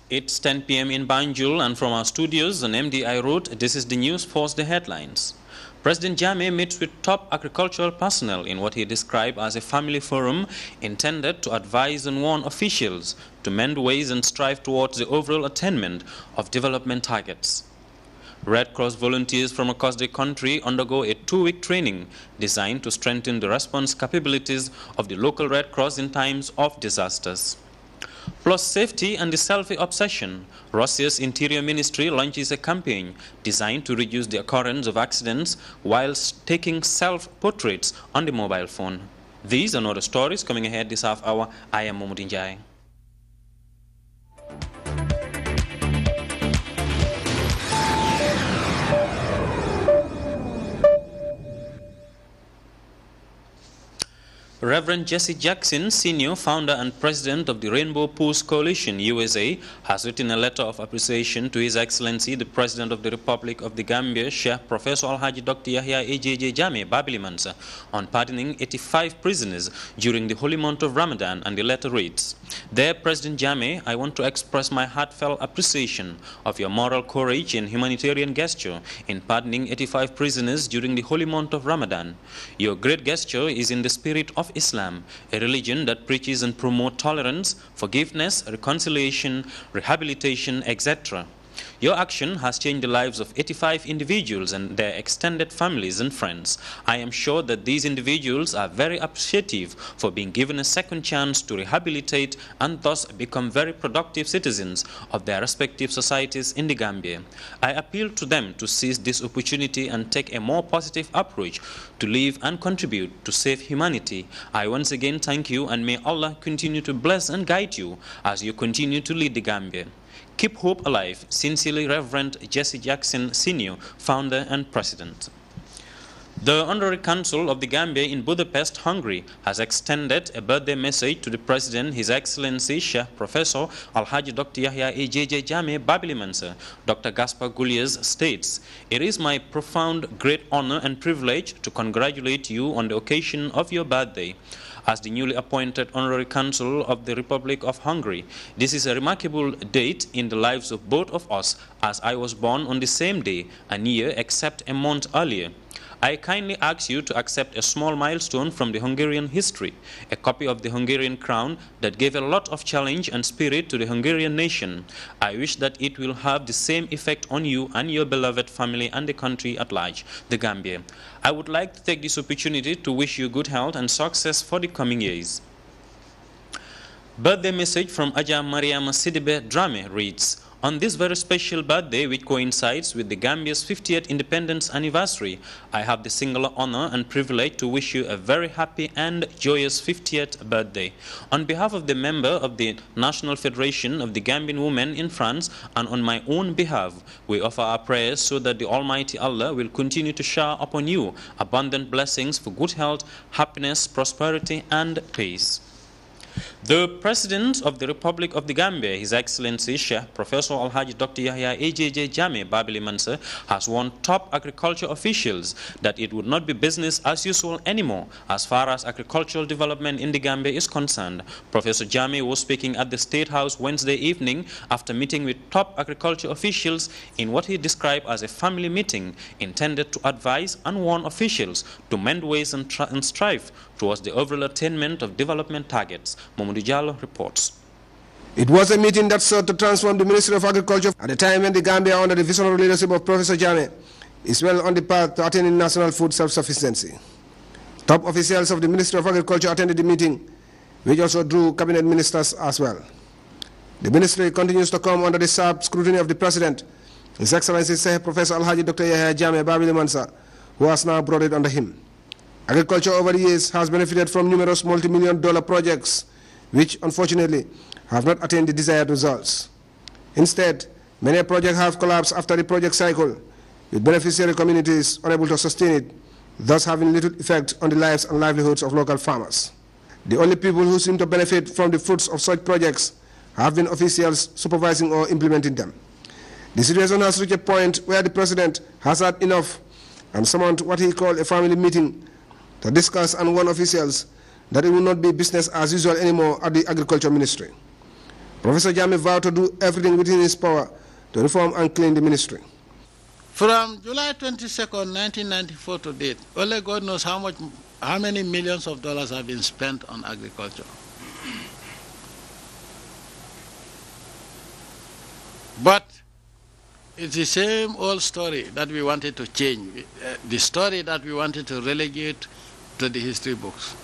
It's 10 p.m. in Banjul, and from our studios on MDI Road, this is the news. First, the headlines. President Jammeh meets with top agricultural personnel in what he described as a family forum intended to advise and warn officials to mend ways and strive towards the overall attainment of development targets. Red Cross volunteers from across the country undergo a 2-week training designed to strengthen the response capabilities of the local Red Cross in times of disasters. Plus safety and the selfie obsession, Russia's Interior Ministry launches a campaign designed to reduce the occurrence of accidents whilst taking self-portraits on the mobile phone. These and other stories coming ahead this half hour. I am Momodou Njai. Reverend Jesse Jackson, Sr., founder and president of the Rainbow Pulse Coalition, USA, has written a letter of appreciation to His Excellency, the President of the Republic of the Gambia, Sheikh Professor Alhaji Dr. Yahya AJJ Jammeh Babili Mansa, on pardoning 85 prisoners during the holy month of Ramadan, and the letter reads, "Dear President Jammeh, I want to express my heartfelt appreciation of your moral courage and humanitarian gesture in pardoning 85 prisoners during the holy month of Ramadan. Your great gesture is in the spirit of Islam, a religion that preaches and promotes tolerance, forgiveness, reconciliation, rehabilitation, etc. Your action has changed the lives of 85 individuals and their extended families and friends. I am sure that these individuals are very appreciative for being given a second chance to rehabilitate and thus become very productive citizens of their respective societies in the Gambia. I appeal to them to seize this opportunity and take a more positive approach to live and contribute to save humanity. I once again thank you, and may Allah continue to bless and guide you as you continue to lead the Gambia. Keep hope alive. Sincerely, Reverend Jesse Jackson, Sr., founder and president." The Honorary Council of the Gambia in Budapest, Hungary, has extended a birthday message to the President, His Excellency Sheikh Professor Alhaji Dr. Yahya AJJ Jammeh Babili Mansa. Dr. Gaspar Gulliers states, "It is my profound great honor and privilege to congratulate you on the occasion of your birthday. As the newly appointed Honorary Council of the Republic of Hungary, this is a remarkable date in the lives of both of us, as I was born on the same day and year except a month earlier. I kindly ask you to accept a small milestone from the Hungarian history, a copy of the Hungarian crown that gave a lot of challenge and spirit to the Hungarian nation. I wish that it will have the same effect on you and your beloved family and the country at large, the Gambia. I would like to take this opportunity to wish you good health and success for the coming years." Birthday message from Aja Mariama Sidibe Drame reads, "On this very special birthday, which coincides with the Gambia's 50th independence anniversary, I have the singular honor and privilege to wish you a very happy and joyous 50th birthday. On behalf of the member of the National Federation of the Gambian Women in France and on my own behalf, we offer our prayers so that the Almighty Allah will continue to shower upon you abundant blessings for good health, happiness, prosperity, and peace." The President of the Republic of the Gambia, His Excellency Sheikh Professor Alhaji Dr. Yahya AJJ Jammeh Babili Mansa, has warned top agriculture officials that it would not be business as usual anymore as far as agricultural development in the Gambia is concerned. Professor Jammeh was speaking at the State House Wednesday evening after meeting with top agriculture officials in what he described as a family meeting intended to advise and warn officials to mend ways and strive towards the overall attainment of development targets. Mamadou Diallo reports. It was a meeting that sought to transform the Ministry of Agriculture at a time when the Gambia, under the visionary leadership of Professor Jammeh, is well on the path to attaining national food self-sufficiency. Top officials of the Ministry of Agriculture attended the meeting, which also drew cabinet ministers as well. The ministry continues to come under the sharp scrutiny of the President, His Excellency Sheikh Professor Alhaji Dr. Yahya Jammeh Babili Mansa, who has now brought it under him. Agriculture over the years has benefited from numerous multi-million-dollar projects, which unfortunately have not attained the desired results. Instead, many projects have collapsed after the project cycle, with beneficiary communities unable to sustain it, thus having little effect on the lives and livelihoods of local farmers. The only people who seem to benefit from the fruits of such projects have been officials supervising or implementing them. The situation has reached a point where the president has had enough and summoned what he called a family meeting to discuss and warn officials that it will not be business as usual anymore at the Agriculture Ministry. Professor Jammeh vowed to do everything within his power to reform and clean the ministry. From July 22nd, 1994 to date, only God knows how many millions of dollars have been spent on agriculture. But it's the same old story that we wanted to change, the story that we wanted to relegate to the history books.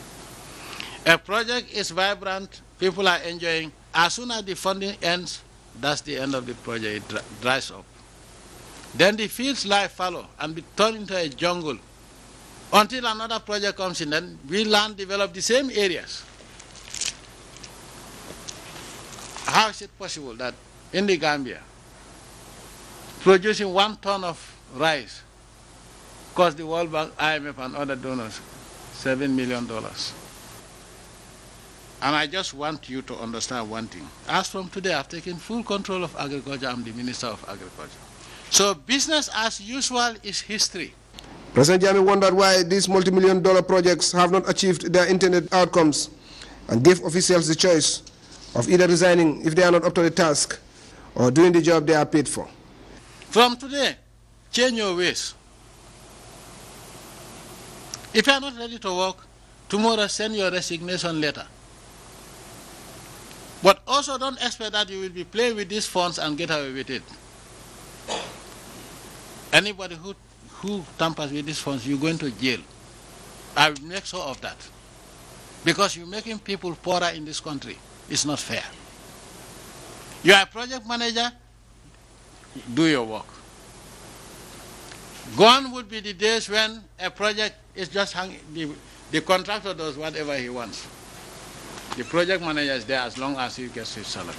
A project is vibrant, people are enjoying. As soon as the funding ends, that's the end of the project, it dries up. Then the fields lie fallow and be turned into a jungle until another project comes in, and we land develop the same areas. How is it possible that in the Gambia, producing 1 ton of rice cost the World Bank, IMF, and other donors $7 million? And I just want you to understand one thing. As from today, I've taken full control of agriculture. I'm the Minister of Agriculture. So business as usual is history. President Jammeh wondered why these multi-million-dollar projects have not achieved their intended outcomes and gave officials the choice of either resigning if they are not up to the task or doing the job they are paid for. From today, change your ways. If you are not ready to work, tomorrow send your resignation letter. But also don't expect that you will be playing with these funds and get away with it. Anybody who tampers with these funds, you're going to jail. I will make sure of that. Because you're making people poorer in this country. It's not fair. You are a project manager, do your work. Gone would be the days when a project is just hanging, the contractor does whatever he wants. The project manager is there as long as he gets his salary.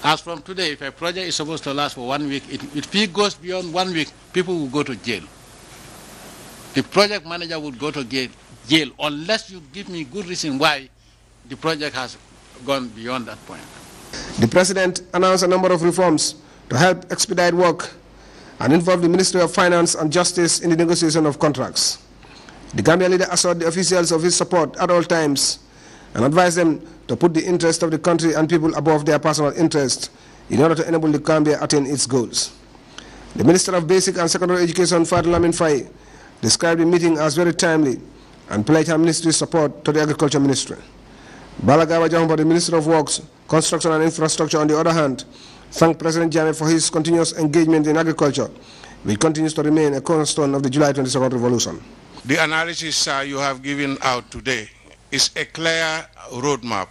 As from today, if a project is supposed to last for 1 week, if it goes beyond 1 week, people will go to jail. The project manager would go to jail unless you give me good reason why the project has gone beyond that point. The president announced a number of reforms to help expedite work and involve the Ministry of Finance and Justice in the negotiation of contracts. The Gambia leader assured the officials of his support at all times and advised them to put the interest of the country and people above their personal interest in order to enable the Gambia attain its goals. The Minister of Basic and Secondary Education, Fadul Lamin Faye, described the meeting as very timely and pledged her ministry's support to the Agriculture Ministry. Balagawa Jahumba, the Minister of Works, Construction and Infrastructure, on the other hand, thanked President Jammeh for his continuous engagement in agriculture, which continues to remain a cornerstone of the July 22nd revolution. The analysis you have given out today is a clear roadmap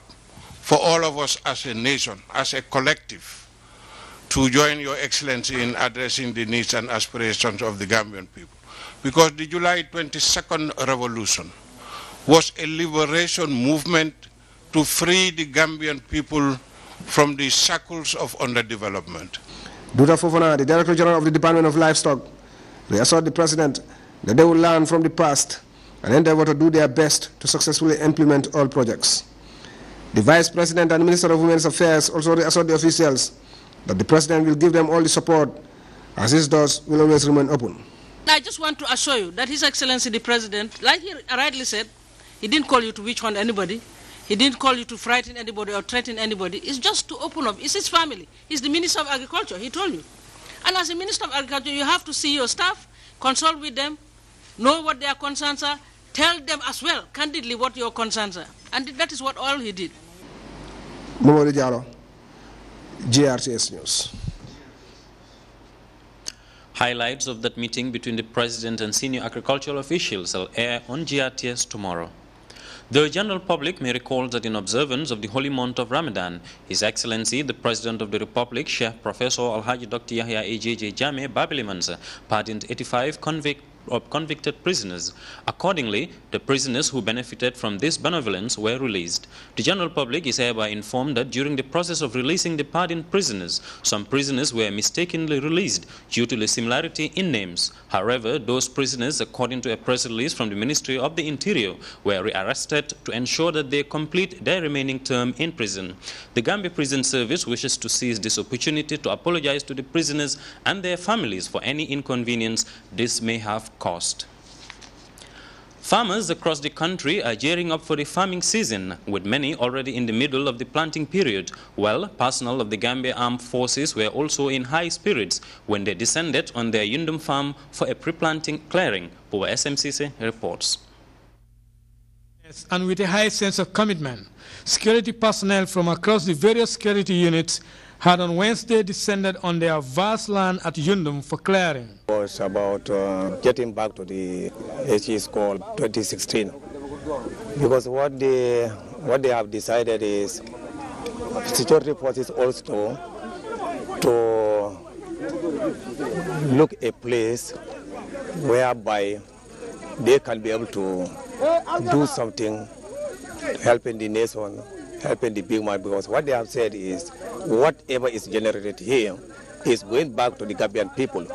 for all of us as a nation, as a collective, to join Your Excellency in addressing the needs and aspirations of the Gambian people. Because the July 22nd revolution was a liberation movement to free the Gambian people from the shackles of underdevelopment. Duta Fofana, the Director General of the Department of Livestock, reassured the President that they will learn from the past and endeavor to do their best to successfully implement all projects. The Vice President and Minister of Women's Affairs also reassured the officials that the President will give them all the support, as his doors will always remain open. I just want to assure you that His Excellency the President, like he rightly said, he didn't call you to witch hunt anybody. He didn't call you to frighten anybody or threaten anybody. It's just to open up. It's his family. He's the Minister of Agriculture, he told you. And as a Minister of Agriculture, you have to see your staff, consult with them, know what their concerns are, tell them as well, candidly, what your concerns are. And that is what all he did. Momori Jaro, GRTS News. Highlights of that meeting between the President and senior agricultural officials will air on GRTS tomorrow. The general public may recall that in observance of the holy month of Ramadan, His Excellency, the President of the Republic, Sheikh Professor Alhaji Dr. Yahya A.J.J. Jammeh Babilimans, pardoned 85 convict of convicted prisoners. Accordingly, the prisoners who benefited from this benevolence were released. The general public is hereby informed that during the process of releasing the pardoned prisoners, some prisoners were mistakenly released due to the similarity in names. However, those prisoners, according to a press release from the Ministry of the Interior, were rearrested to ensure that they complete their remaining term in prison. The Gambia Prison Service wishes to seize this opportunity to apologize to the prisoners and their families for any inconvenience this may have caused. Farmers across the country are gearing up for the farming season, with many already in the middle of the planting period, while personnel of the Gambia Armed Forces were also in high spirits when they descended on their Yundum farm for a pre-planting clearing. Power SMCC reports. Yes, and with a high sense of commitment, security personnel from across the various security units had on Wednesday descended on their vast land at Yundum for clearing. It was about getting back to the HE call 2016, because what they have decided is security forces also to look a place whereby they can be able to do something helping the nation, helping the big man, because what they have said is whatever is generated here is going back to the Gambian people.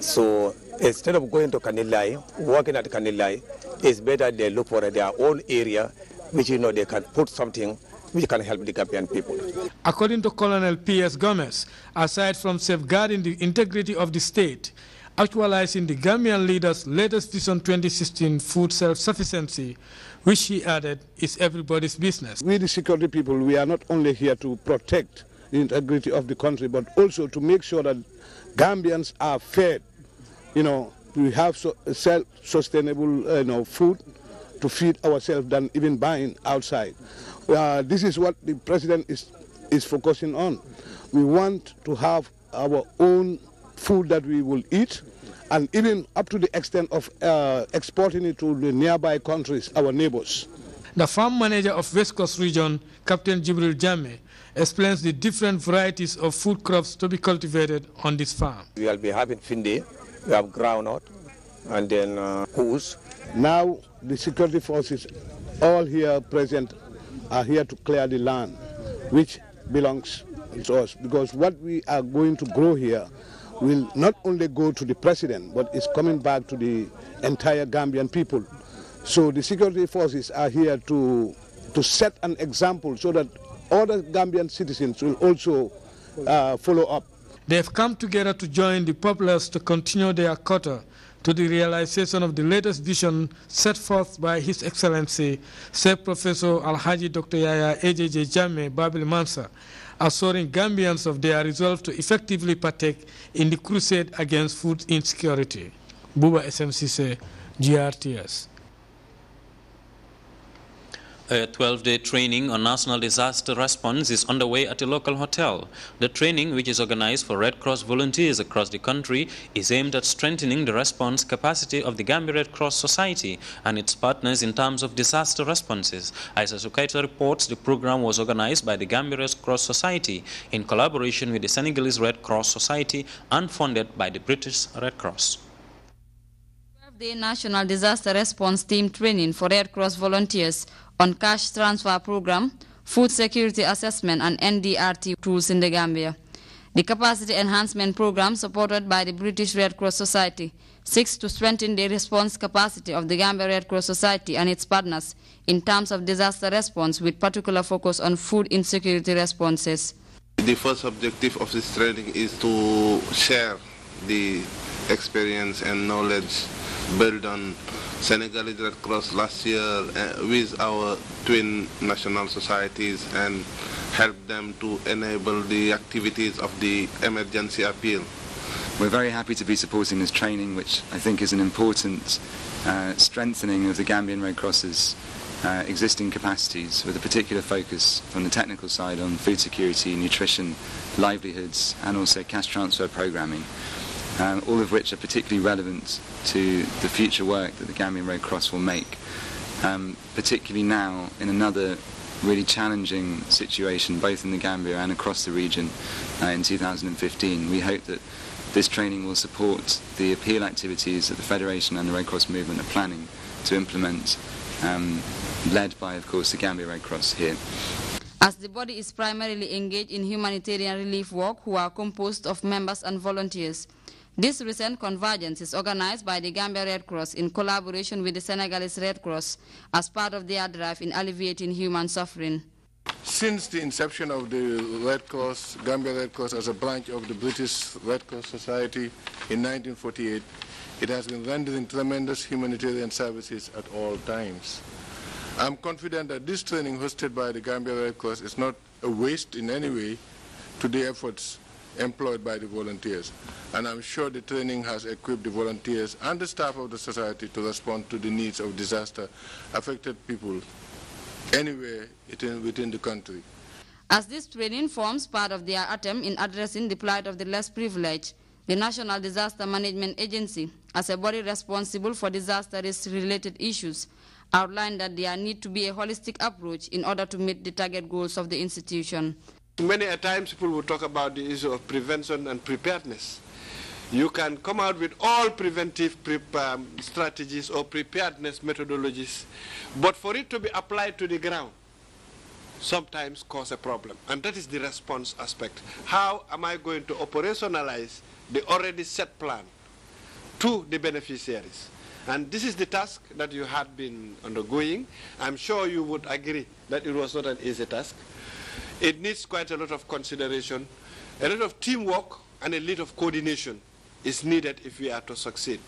So instead of going to Kanilai, working at Kanilai, it's better they look for their own area, which they can put something which can help the Gambian people. According to Colonel P.S. Gomez, aside from safeguarding the integrity of the state, actualizing the Gambian leaders' latest Vision 2016 food self-sufficiency, which he added is everybody's business. We, the security people, we are not only here to protect the integrity of the country, but also to make sure that Gambians are fed. We have self-sustainable food to feed ourselves than even buying outside. This is what the president is focusing on. We want to have our own food that we will eat, and even up to the extent of exporting it to the nearby countries, our neighbors. The farm manager of West Coast Region, Captain Jibril Jame, explains the different varieties of food crops to be cultivated on this farm. We will be having finde, we have groundnut, and then goose. Now the security forces, all here present, are here to clear the land, which belongs to us, because what we are going to grow here will not only go to the president, but it's coming back to the entire Gambian people. So the security forces are here to set an example so that other Gambian citizens will also follow up. They have come together to join the populace to continue their quota to the realization of the latest vision set forth by His Excellency, said Professor Alhaji Dr. Yaya AJJ Jammeh Babil Mansa, assuring Gambians of their resolve to effectively partake in the crusade against food insecurity. Buba SMCC, GRTS. A 12-day training on national disaster response is underway at a local hotel. The training, which is organized for Red Cross volunteers across the country, is aimed at strengthening the response capacity of the Gambia Red Cross Society and its partners in terms of disaster responses. As Sukaita reports, the program was organized by the Gambia Red Cross Society in collaboration with the Senegalese Red Cross Society and funded by the British Red Cross. The National Disaster Response Team training for Red Cross volunteers on cash transfer program, food security assessment and NDRT tools in the Gambia. The capacity enhancement program supported by the British Red Cross Society seeks to strengthen the response capacity of the Gambia Red Cross Society and its partners in terms of disaster response with particular focus on food insecurity responses. The first objective of this training is to share the experience and knowledge built on Senegalese Red Cross last year with our twin national societies and help them to enable the activities of the emergency appeal. We're very happy to be supporting this training, which I think is an important strengthening of the Gambian Red Cross's existing capacities, with a particular focus from the technical side on food security, nutrition, livelihoods and also cash transfer programming. All of which are particularly relevant to the future work that the Gambian Red Cross will make, particularly now in another really challenging situation both in the Gambia and across the region in 2015. We hope that this training will support the appeal activities that the Federation and the Red Cross movement are planning to implement, led by, of course, the Gambia Red Cross here. As the body is primarily engaged in humanitarian relief work, who are composed of members and volunteers, this recent convergence is organized by the Gambia Red Cross in collaboration with the Senegalese Red Cross as part of their drive in alleviating human suffering. Since the inception of the Red Cross, Gambia Red Cross as a branch of the British Red Cross Society in 1948, it has been rendering tremendous humanitarian services at all times. I'm confident that this training hosted by the Gambia Red Cross is not a waste in any way to the efforts employed by the volunteers. And I'm sure the training has equipped the volunteers and the staff of the society to respond to the needs of disaster-affected people anywhere within the country. As this training forms part of their attempt in addressing the plight of the less privileged, the National Disaster Management Agency, as a body responsible for disaster risk-related issues, outlined that there need to be a holistic approach in order to meet the target goals of the institution. Many a times people will talk about the issue of prevention and preparedness. You can come out with all preventive strategies or preparedness methodologies, but for it to be applied to the ground, sometimes cause a problem. And that is the response aspect. How am I going to operationalize the already set plan to the beneficiaries? And this is the task that you had been undergoing. I'm sure you would agree that it was not an easy task. It needs quite a lot of consideration, a lot of teamwork, and a lot of coordination is needed if we are to succeed.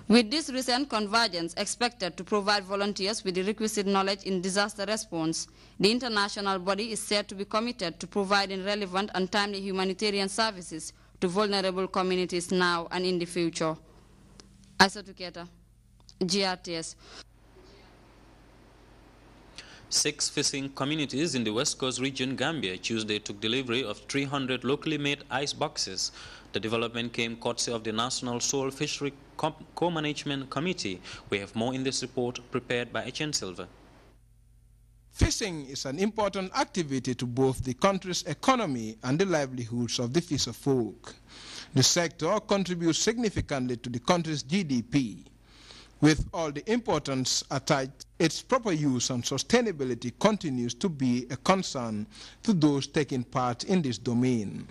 With this recent convergence expected to provide volunteers with the requisite knowledge in disaster response, the international body is said to be committed to providing relevant and timely humanitarian services to vulnerable communities now and in the future. Aissatou Keita, GRTS. 6 fishing communities in the West Coast region, Gambia, Tuesday took delivery of 300 locally made ice boxes. The development came courtesy of the National Soil Fishery Co-Management Committee. We have more in this report prepared by Etienne Silva. Fishing is an important activity to both the country's economy and the livelihoods of the fisher folk. The sector contributes significantly to the country's GDP. With all the importance attached, its proper use and sustainability continues to be a concern to those taking part in this domain.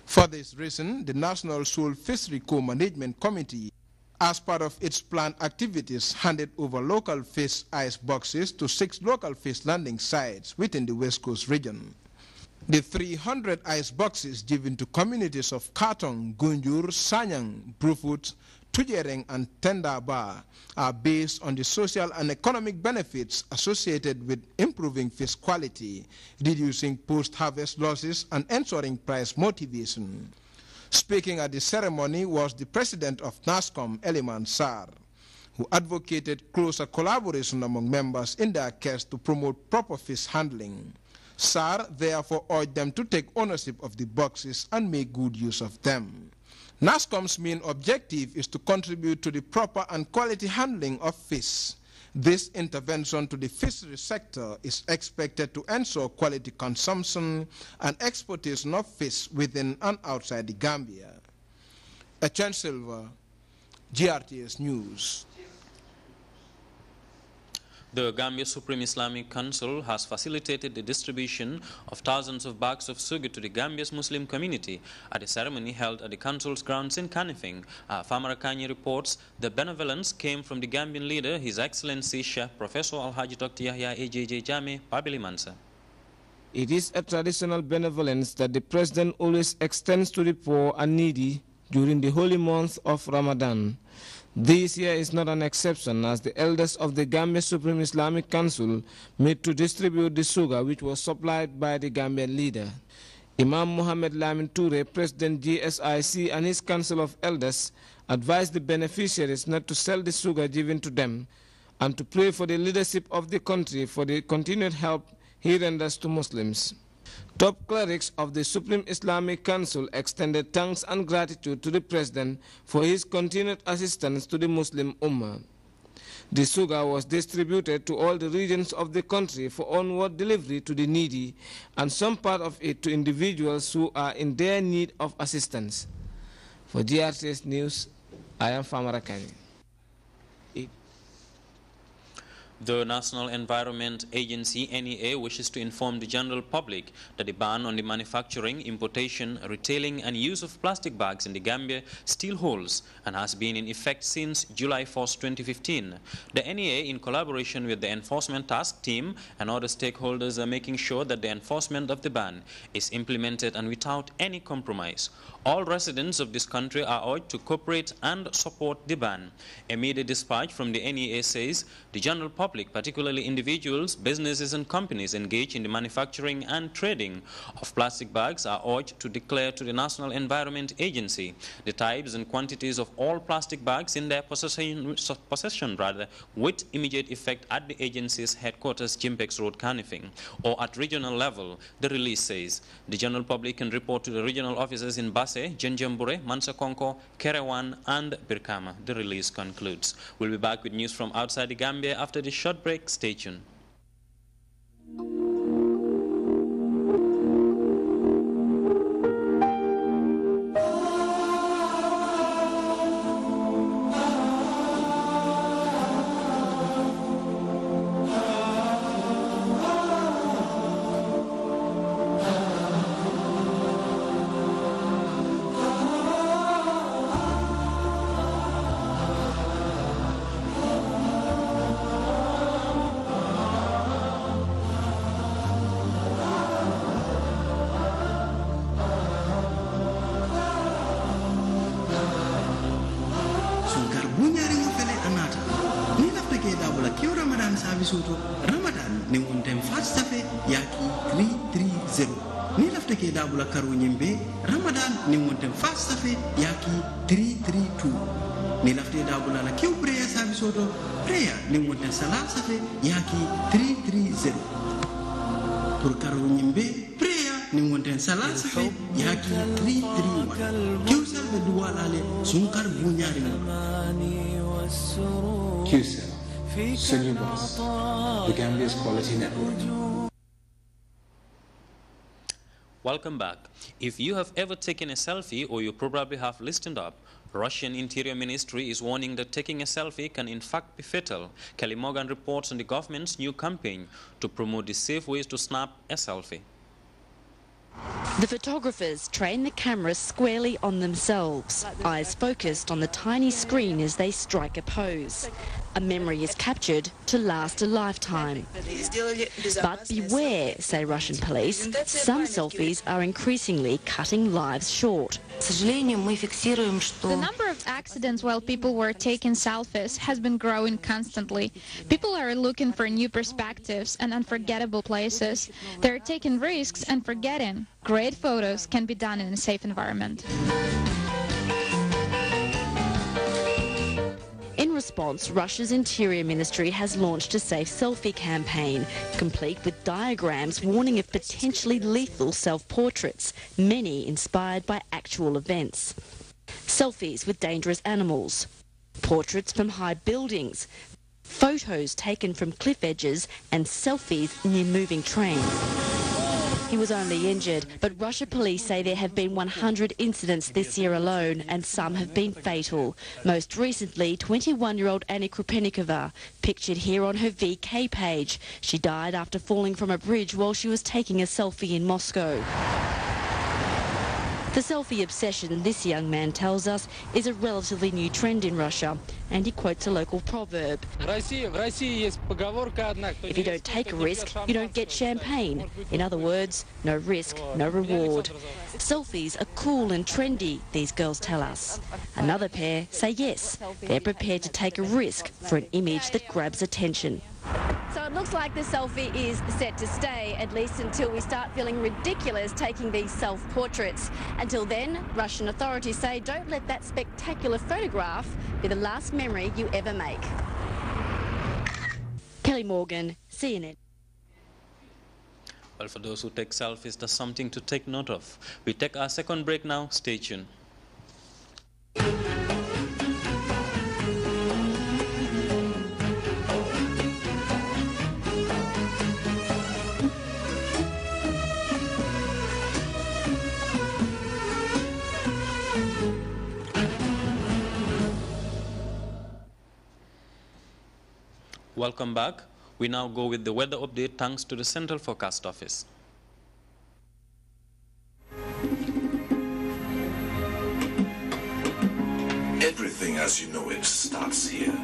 For this reason, the National Soil Fishery Co-Management Committee, as part of its planned activities, handed over local fish ice boxes to 6 local fish landing sites within the West Coast region. The 300 ice boxes given to communities of Katong, Gunjur, Sanyang, Brufut, Tujereng and Tendaba are based on the social and economic benefits associated with improving fish quality, reducing post-harvest losses and ensuring price motivation. Speaking at the ceremony was the president of NASCOM, Eliman Sarr, who advocated closer collaboration among members in their quest to promote proper fish handling. Sarr therefore urged them to take ownership of the boxes and make good use of them. NASCOM's main objective is to contribute to the proper and quality handling of fish. This intervention to the fishery sector is expected to ensure quality consumption and exportation of fish within and outside the Gambia. Etienne Silva, GRTS News. The Gambia Supreme Islamic Council has facilitated the distribution of thousands of bags of sugar to the Gambia's Muslim community at a ceremony held at the Council's grounds in Kanifing. Famara Kanye reports the benevolence came from the Gambian leader, His Excellency Sheikh Professor Alhaji Dr. Yahya AJJ Jammeh Pabili Mansa. It is a traditional benevolence that the President always extends to the poor and needy during the holy month of Ramadan. This year is not an exception, as the elders of the Gambia Supreme Islamic Council met to distribute the sugar which was supplied by the Gambian leader. Imam Mohamed Lamin Toure, President GSIC, and his Council of Elders advised the beneficiaries not to sell the sugar given to them and to pray for the leadership of the country for the continued help he renders to Muslims. Top clerics of the Supreme Islamic Council extended thanks and gratitude to the President for his continued assistance to the Muslim Ummah. The sugar was distributed to all the regions of the country for onward delivery to the needy, and some part of it to individuals who are in their need of assistance. For GRTS News, I am Famara Kani. The National Environment Agency, NEA, wishes to inform the general public that the ban on the manufacturing, importation, retailing and use of plastic bags in the Gambia still holds and has been in effect since July 1, 2015. The NEA, in collaboration with the Enforcement Task Team and other stakeholders, are making sure that the enforcement of the ban is implemented and without any compromise. All residents of this country are urged to cooperate and support the ban. A media dispatch from the NEA says the general public, particularly individuals, businesses and companies engaged in the manufacturing and trading of plastic bags, are urged to declare to the National Environment Agency the types and quantities of all plastic bags in their possession with immediate effect at the agency's headquarters, Jimpex Road, Canifing, or at regional level, the release says. The general public can report to the regional offices in Basse, Jenjambure, Mansakonko, Kerewan and Birkama. The release concludes. We'll be back with news from outside the Gambia after the short break. Stay tuned. Ramadan ne wontem fatsafe yaki 330 ni lafta ke dabula karo nyimbe Ramadan ne wontem fatsafe yaki 332 ni lafta dabula la kiw prayer service oto prayer ne wontem salasafe yaki 330 pour karo nyimbe prayer ne wontem salasafe yaki 331 kiw salbe duwalale sunkar bunyari QCell, Sunubus, the Gambia's quality network. Welcome back. If you have ever taken a selfie, or you probably have listened up, Russian Interior Ministry is warning that taking a selfie can in fact be fatal. Kelly Morgan reports on the government's new campaign to promote the safe ways to snap a selfie. The photographers train the cameras squarely on themselves, eyes focused on the tiny screen as they strike a pose. A memory is captured to last a lifetime. But beware, say Russian police, some selfies are increasingly cutting lives short. The number of accidents while people were taking selfies has been growing constantly. People are looking for new perspectives and unforgettable places. They're taking risks and forgetting great photos can be done in a safe environment. In response, Russia's Interior Ministry has launched a Safe Selfie campaign, complete with diagrams warning of potentially lethal self-portraits, many inspired by actual events. Selfies with dangerous animals, portraits from high buildings, photos taken from cliff edges, and selfies near moving trains. He was only injured, but Russia police say there have been 100 incidents this year alone, and some have been fatal. Most recently, 21-year-old Anna Krupenikova, pictured here on her VK page. She died after falling from a bridge while she was taking a selfie in Moscow. The selfie obsession, this young man tells us, is a relatively new trend in Russia, and he quotes a local proverb. If you don't take a risk, you don't get champagne. In other words, no risk, no reward. Selfies are cool and trendy, these girls tell us. Another pair say yes, they're prepared to take a risk for an image that grabs attention. So it looks like the selfie is set to stay, at least until we start feeling ridiculous taking these self-portraits. Until then, Russian authorities say don't let that spectacular photograph be the last memory you ever make. Kelly Morgan, CNN. Well, for those who take selfies, that's something to take note of. We take our second break now. Stay tuned. Welcome back. We now go with the weather update thanks to the Central Forecast Office. Everything as you know it starts here.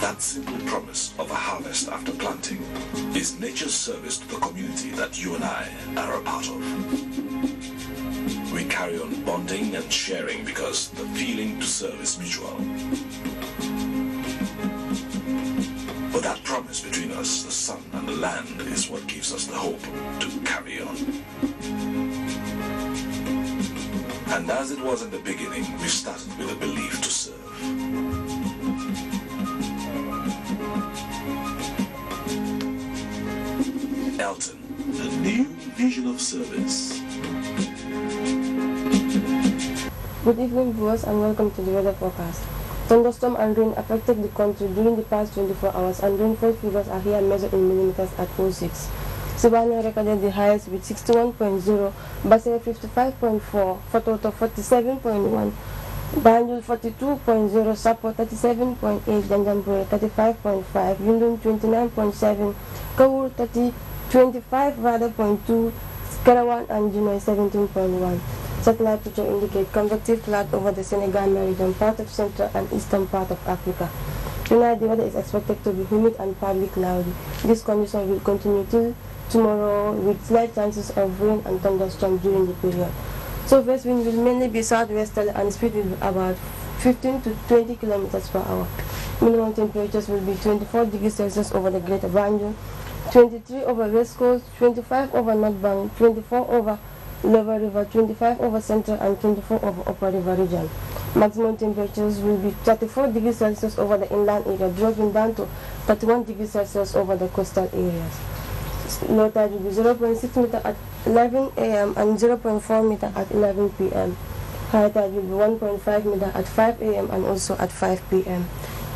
That simple promise of a harvest after planting is nature's service to the community that you and I are a part of. We carry on bonding and sharing because the feeling to serve is mutual. But that promise between us, the sun and the land, is what gives us the hope to carry on. And as it was in the beginning, we started with a belief to serve. Elton, a new vision of service. Good evening, viewers, and welcome to the weather forecast. Thunderstorm and rain affected the country during the past 24 hours, and rainfall figures are here measured in millimeters at 06. Savannah recorded the highest with 61.0, Basse 55.4, Fatoto 47.1, Banjul 42.0, Sapo 37.8, Janjambure 35.5, Yundum 29.7, Kawur 25.2, Karawan and Junoy 17.1. Satellite picture indicate convective cloud over the Senegambia region, part of central and eastern part of Africa. Tonight the weather is expected to be humid and partly cloudy. This condition will continue till tomorrow with slight chances of rain and thunderstorms during the period. Southwest wind will mainly be southwesterly and speed will be about 15 to 20 kilometers per hour. Minimum temperatures will be 24 degrees Celsius over the Greater Banjul, 23 over West Coast, 25 over North Bank, 24 over Lower River, 25 over Central and 24 over Upper River region. Maximum temperatures will be 34 degrees Celsius over the inland area, dropping down to 31 degrees Celsius over the coastal areas. Low tide will be 0.6 meter at 11 a.m. and 0.4 meter at 11 p.m. High tide will be 1.5 meter at 5 a.m. and also at 5 p.m.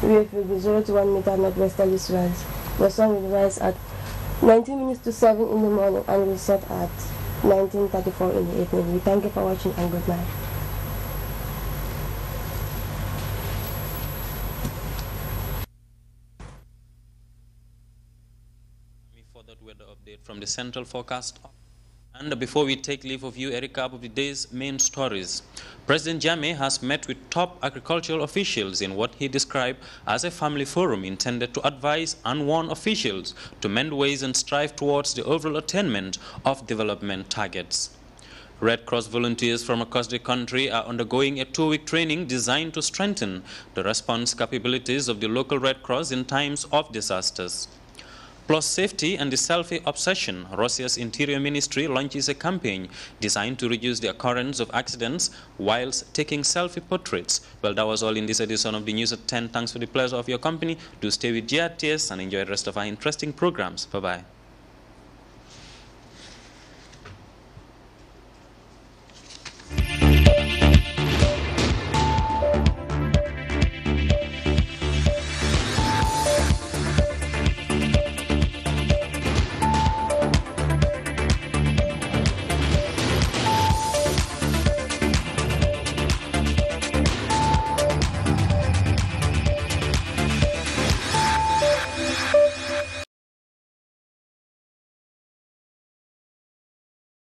Wave will be 0 to 1 meter northwesterly swells. The sun will rise at 19 minutes to 7 in the morning and will set at 19:34 in the evening. We thank you for watching and good night. For that weather update from the Central Forecast. And before we take leave of you, a recap of the day's main stories. President Jammeh has met with top agricultural officials in what he described as a family forum intended to advise and warn officials to mend ways and strive towards the overall attainment of development targets. Red Cross volunteers from across the country are undergoing a 2-week training designed to strengthen the response capabilities of the local Red Cross in times of disasters. Plus safety and the selfie obsession, Russia's Interior Ministry launches a campaign designed to reduce the occurrence of accidents whilst taking selfie portraits. Well, that was all in this edition of the News at 10. Thanks for the pleasure of your company. Do stay with GRTS and enjoy the rest of our interesting programs. Bye-bye.